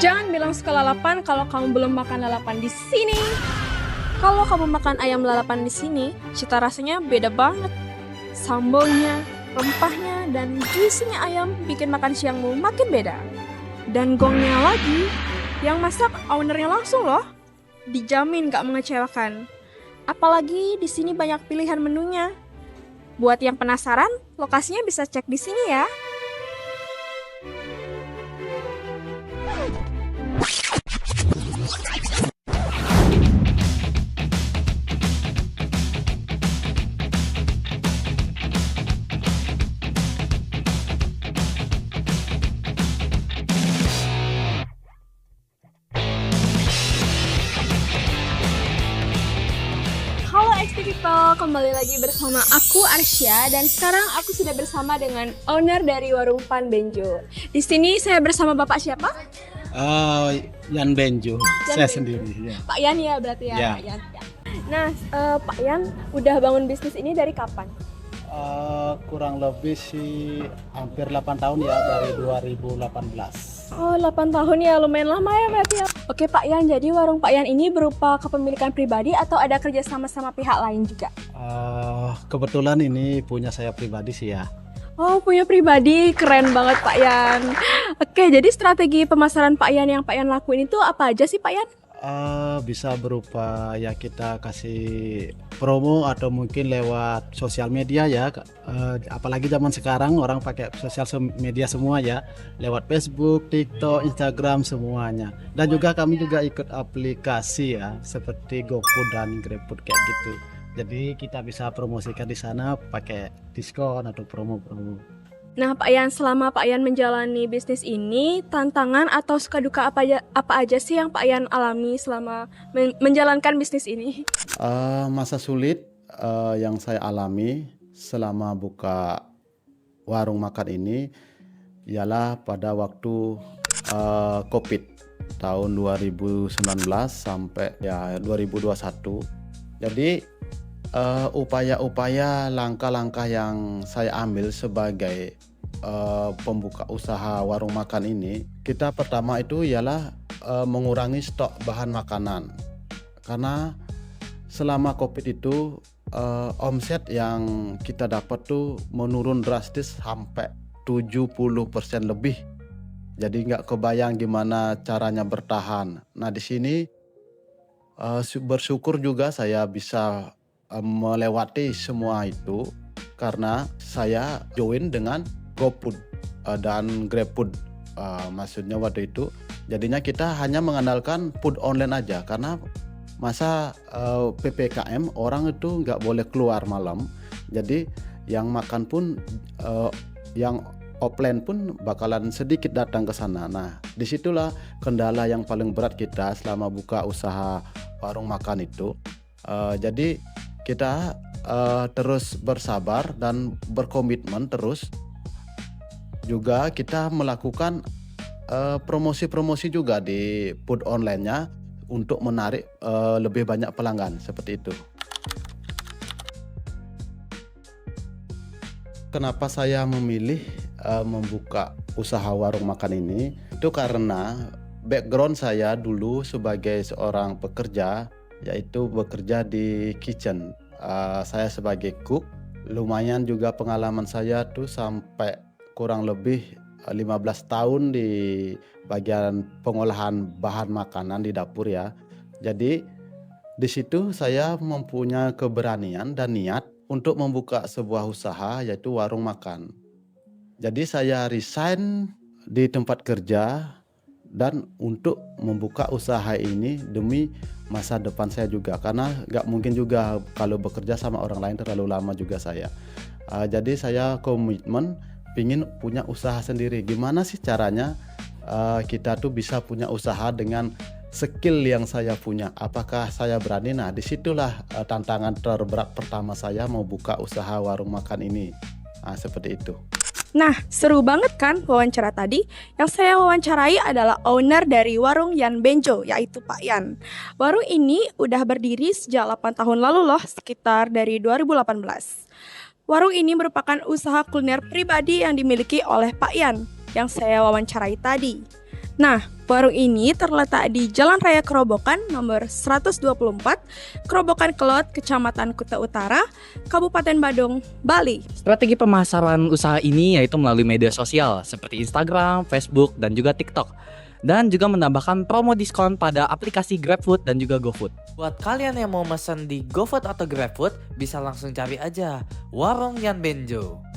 Jangan bilang suka lalapan kalau kamu belum makan lalapan di sini. Kalau kamu makan ayam lalapan di sini, cita rasanya beda banget. Sambalnya, rempahnya, dan juicy-nya ayam bikin makan siangmu makin beda. Dan gongnya lagi, yang masak ownernya langsung loh. Dijamin gak mengecewakan. Apalagi di sini banyak pilihan menunya. Buat yang penasaran, lokasinya bisa cek di sini ya. Halo XP People, kembali lagi bersama aku Arsya dan sekarang aku sudah bersama dengan owner dari warung Pan Benjo. Di sini saya bersama Bapak siapa? Yan Benjo, saya Benjo. sendiri. Ya. Pak Yan ya berarti ya. Ya. Pak Yan. Ya. Nah, Pak Yan udah bangun bisnis ini dari kapan? Kurang lebih sih hampir 8 tahun ya, dari 2018. Oh, 8 tahun ya, lumayan lama ya berarti ya. Oke Pak Yan, jadi warung Pak Yan ini berupa kepemilikan pribadi atau ada kerja sama pihak lain juga? Kebetulan ini punya saya pribadi sih ya. Oh, punya pribadi, keren banget Pak Yan. Oke, jadi strategi pemasaran Pak Yan yang Pak Yan lakuin itu apa aja sih Pak Yan? Bisa berupa ya kita kasih promo atau mungkin lewat sosial media ya. Apalagi zaman sekarang orang pakai sosial media semua ya, lewat Facebook, TikTok, Instagram semuanya. Dan juga kami juga ikut aplikasi ya seperti GoFood dan GrabFood kayak gitu. Jadi kita bisa promosikan di sana pakai diskon atau promo-promo. Nah Pak Yan, selama Pak Yan menjalani bisnis ini, tantangan atau suka duka apa aja sih yang Pak Yan alami selama menjalankan bisnis ini? Masa sulit yang saya alami selama buka warung makan ini ialah pada waktu COVID tahun 2019 sampai ya 2021. Jadi upaya-upaya langkah-langkah yang saya ambil sebagai pembuka usaha warung makan ini, kita pertama itu ialah mengurangi stok bahan makanan, karena selama COVID itu omset yang kita dapat tuh menurun drastis sampai 70% lebih. Jadi nggak kebayang gimana caranya bertahan. Nah di sini bersyukur juga saya bisa melewati semua itu karena saya join dengan GoFood dan GrabFood. Maksudnya waktu itu jadinya kita hanya mengandalkan food online aja karena masa PPKM orang itu nggak boleh keluar malam. Jadi yang makan pun yang offline pun bakalan sedikit datang ke sana. Nah disitulah kendala yang paling berat kita selama buka usaha warung makan itu. Jadi kita terus bersabar dan berkomitmen terus. Juga kita melakukan promosi-promosi juga di food online-nya untuk menarik lebih banyak pelanggan seperti itu. Kenapa saya memilih membuka usaha warung makan ini? Itu karena background saya dulu sebagai seorang pekerja, yaitu bekerja di kitchen. Saya sebagai cook, lumayan juga pengalaman saya tuh sampai kurang lebih 15 tahun di bagian pengolahan bahan makanan di dapur ya. Jadi di situ saya mempunyai keberanian dan niat untuk membuka sebuah usaha yaitu warung makan. Jadi saya resign di tempat kerja dan untuk membuka usaha ini demi masa depan saya juga, karena nggak mungkin juga kalau bekerja sama orang lain terlalu lama juga saya. Jadi saya komitmen pingin punya usaha sendiri. Gimana sih caranya kita tuh bisa punya usaha dengan skill yang saya punya? Apakah saya berani? Nah disitulah tantangan terberat pertama saya mau buka usaha warung makan ini. Seperti itu. Nah, seru banget kan wawancara tadi? Yang saya wawancarai adalah owner dari warung Yan Benjo, yaitu Pak Yan. Warung ini udah berdiri sejak 8 tahun lalu loh, sekitar dari 2018. Warung ini merupakan usaha kuliner pribadi yang dimiliki oleh Pak Yan, yang saya wawancarai tadi. Nah, Warung ini terletak di Jalan Raya Kerobokan nomor 124, Kerobokan Kelot, Kecamatan Kuta Utara, Kabupaten Badung, Bali. Strategi pemasaran usaha ini yaitu melalui media sosial seperti Instagram, Facebook, dan juga TikTok. Dan juga menambahkan promo diskon pada aplikasi GrabFood dan juga GoFood. Buat kalian yang mau pesan di GoFood atau GrabFood, bisa langsung cari aja Warung Yan Benjo.